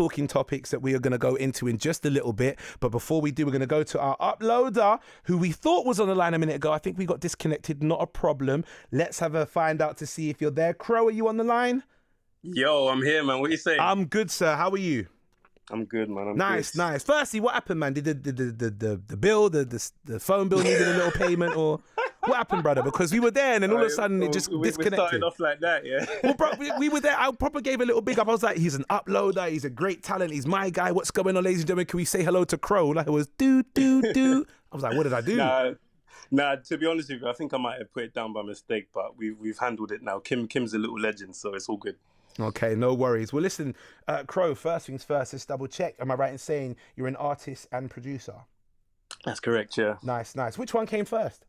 talking topics that we are going to go into in just a little bit. But before we do, we're going to go to our uploader, who we thought was on the line a minute ago. I think we got disconnected. Not a problem. Let's have a find out to see if you're there. Crow, are you on the line? Yo, I'm here, man. What are you saying? I'm good, sir. How are you? I'm good, man. I'm nice, good. Nice. Firstly, what happened, man? Did the bill, the phone bill needed a little payment, or what happened, brother? Because we were there, and then all of a sudden it just disconnected. We started off like that, yeah. Well, bro, we were there. I probably gave a little big up. I was like, he's an uploader. He's a great talent. He's my guy. What's going on, ladies and gentlemen? Can we say hello to Crow? Like it was do. I was like, what did I do? Nah. To be honest with you, I think I might have put it down by mistake, but we've handled it now. Kim's a little legend, so it's all good. Okay, no worries. Well, listen, Crow, first things first, let's double check. Am I right in saying you're an artist and producer? That's correct, yeah. Nice. Which one came first?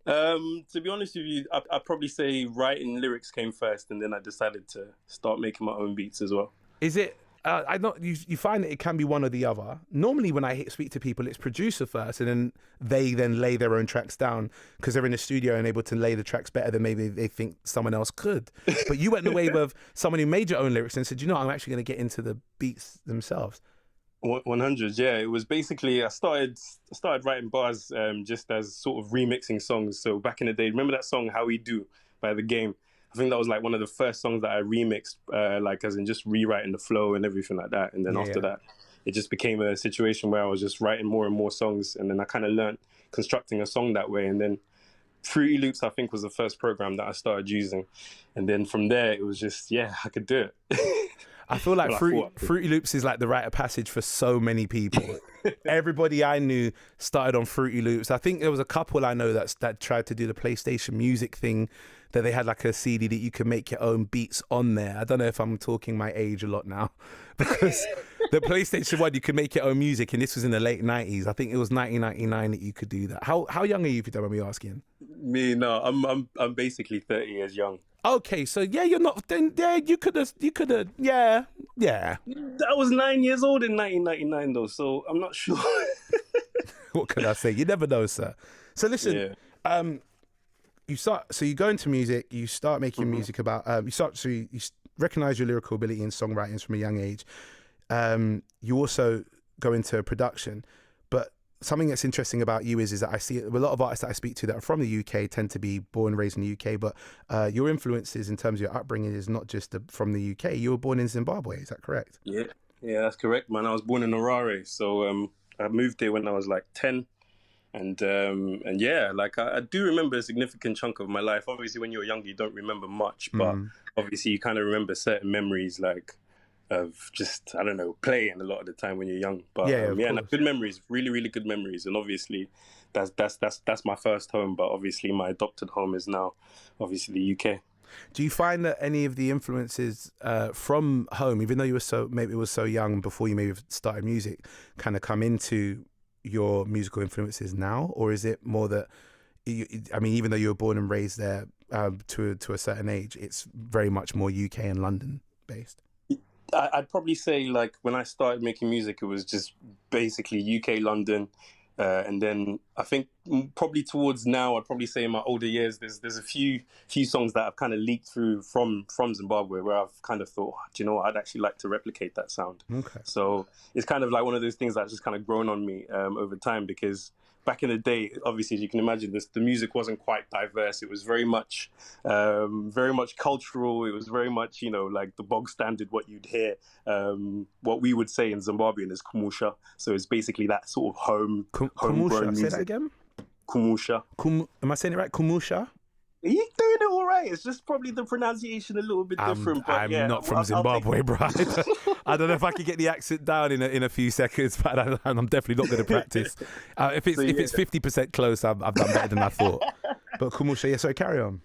To be honest with you, I'd probably say writing lyrics came first, and then I decided to start making my own beats as well. Is it? I know you find that it can be one or the other. Normally, when I speak to people, it's producer first, and then they lay their own tracks down because they're in the studio and able to lay the tracks better than maybe they think someone else could. But you went the way of someone who made your own lyrics and said, you know, I'm actually going to get into the beats themselves. 100, yeah. It was basically I started writing bars just as sort of remixing songs. So back in the day, remember that song "How We Do" by The Game? I think that was like one of the first songs that I remixed, like as in just rewriting the flow and everything like that. And then after that, it just became a situation where I was just writing more and more songs. And then I kind of learned constructing a song that way. And then Fruity Loops, I think, was the first program that I started using. And then from there, it was just, I could do it. I feel like Fruity Loops is like the rite of passage for so many people. Everybody I knew started on Fruity Loops. I think there was a couple I know that tried to do the PlayStation Music thing, that they had like a CD that you could make your own beats on there. I don't know if I'm talking my age a lot now, because the PlayStation 1, you could make your own music, and this was in the late 90s. I think it was 1999 that you could do that. How young are you, if you don't mind me asking? Me, no, I'm basically 30 years young. Okay, so you're not. Then you could have. Yeah. I was 9 years old in 1999, though, so I'm not sure. What can I say? You never know, sir. So listen, you go into music. You start making music about. You recognize your lyrical ability in songwriting from a young age. You also go into production, but something that's interesting about you is that I see a lot of artists that I speak to that are from the UK tend to be born and raised in the UK, but your influences in terms of your upbringing is not just from the UK. You were born in Zimbabwe, is that correct? Yeah, that's correct, man. I was born in Aurie, so I moved there when I was like 10. And like I do remember a significant chunk of my life. Obviously, when you're young, you don't remember much, but obviously you kind of remember certain memories, like of just, I don't know, playing a lot of the time when you're young. But good memories, really, really good memories. And obviously that's my first home, but obviously my adopted home is now obviously the UK. Do you find that any of the influences from home, even though you were maybe it was so young before you maybe started music, kind of come into your musical influences now? Or is it more that, even though you were born and raised there to a certain age, it's very much more UK and London based? I'd probably say, like, when I started making music, it was just basically UK, London, and then I think probably towards now, I'd probably say in my older years, there's a few songs that I've kind of leaked through from Zimbabwe, where I've kind of thought, do you know what, I'd actually like to replicate that sound. Okay. So it's kind of like one of those things that's just kind of grown on me over time, because back in the day, obviously, as you can imagine, the music wasn't quite diverse. It was very much cultural. It was very much, like the bog standard, what you'd hear, what we would say in Zimbabwean is kumusha. So it's basically that sort of homegrown music. Say that again? Kumusha. Am I saying it right? Kumusha? You're doing it all right. It's just probably the pronunciation a little bit different. But I'm not from Zimbabwe, bro. I don't know if I could get the accent down in a few seconds, but I'm definitely not going to practice. If it's 50% close, I've done better than I thought. But Kumusha, so carry on.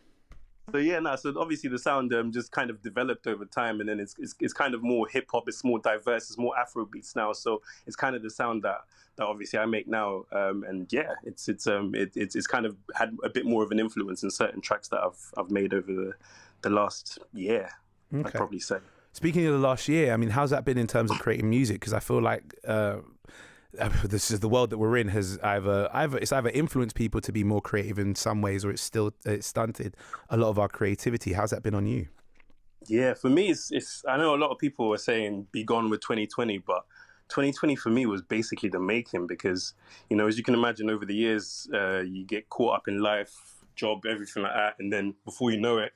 So obviously the sound just kind of developed over time, and then it's kind of more hip hop. It's more diverse. It's more Afro beats now. So it's kind of the sound that obviously I make now. It's kind of had a bit more of an influence in certain tracks that I've made over the last year. Okay. I'd probably say. Speaking of the last year, how's that been in terms of creating music? Because I feel like this is the world that we're in has either influenced people to be more creative in some ways, or it's stunted a lot of our creativity. How's that been on you? Yeah, for me, it's. I know a lot of people were saying be gone with 2020, but 2020 for me was basically the making because, as you can imagine, over the years, you get caught up in life, job, everything like that, and then before you know it,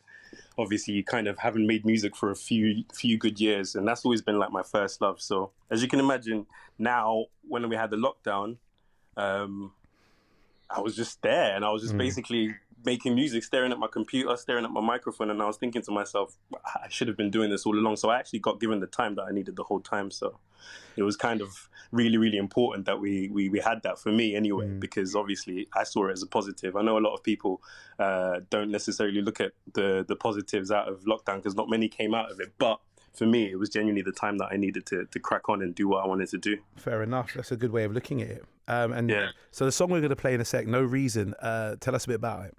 obviously you kind of haven't made music for a few good years, and that's always been like my first love. So as you can imagine, now when we had the lockdown, um, I was just there and I was just basically making music, staring at my computer, staring at my microphone, and I was thinking to myself, I should have been doing this all along. So I actually got given the time that I needed the whole time. So it was kind of really, really important that we had that for me anyway, because obviously I saw it as a positive. I know a lot of people don't necessarily look at the positives out of lockdown because not many came out of it, but for me, it was genuinely the time that I needed to crack on and do what I wanted to do. Fair enough. That's a good way of looking at it. So the song we're going to play in a sec, No Reason, tell us a bit about it.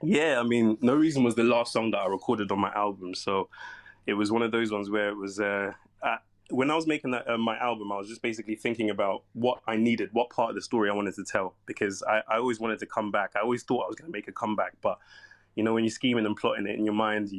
Yeah, I mean, No Reason was the last song that I recorded on my album. So it was one of those ones where it was, when I was making that, my album, I was just basically thinking about what I needed, what part of the story I wanted to tell, because I always wanted to come back. I always thought I was going to make a comeback, but when you're scheming and plotting it in your mind,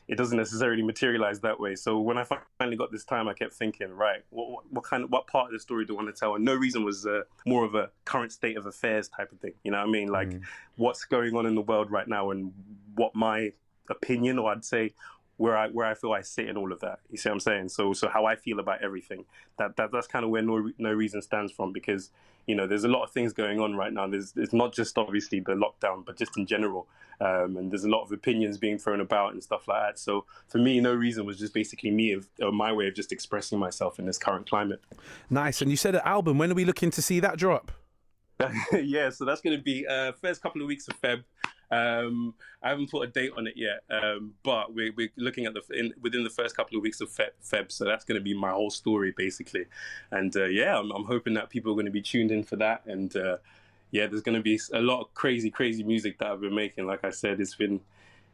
it doesn't necessarily materialize that way. So when I finally got this time, I kept thinking, right, what part of the story do I want to tell? And No Reason was more of a current state of affairs type of thing. You know what I mean? Like what's going on in the world right now and what my opinion, or I'd say where I feel I sit in all of that. You see what I'm saying? So how I feel about everything. That's kind of where No Reason stands from, because there's a lot of things going on right now. It's not just obviously the lockdown, but just in general. And there's a lot of opinions being thrown about and stuff like that. So for me, No Reason was just basically my way of just expressing myself in this current climate. Nice. And you said an album. When are we looking to see that drop? Yeah, so that's going to be first couple of weeks of Feb. I haven't put a date on it yet, but we're looking at within the first couple of weeks of Feb. So that's going to be my whole story basically, and I'm hoping that people are going to be tuned in for that. And there's going to be a lot of crazy music that I've been making. Like I said, it's been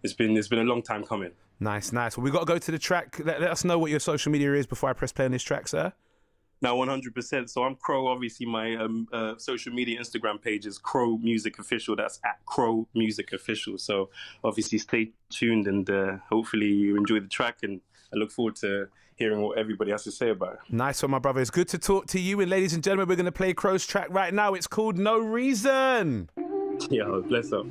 a long time coming. Nice. Well, we got to go to the track. Let us know what your social media is before I press play on this track, sir. No, 100%. So I'm Crow. Obviously, my social media Instagram page is Crow Music Official. That's at Crow Music Official. So obviously, stay tuned and hopefully you enjoy the track. And I look forward to hearing what everybody has to say about it. Nice one, my brother. It's good to talk to you. And ladies and gentlemen, we're going to play Crow's track right now. It's called No Reason. Yeah, bless up.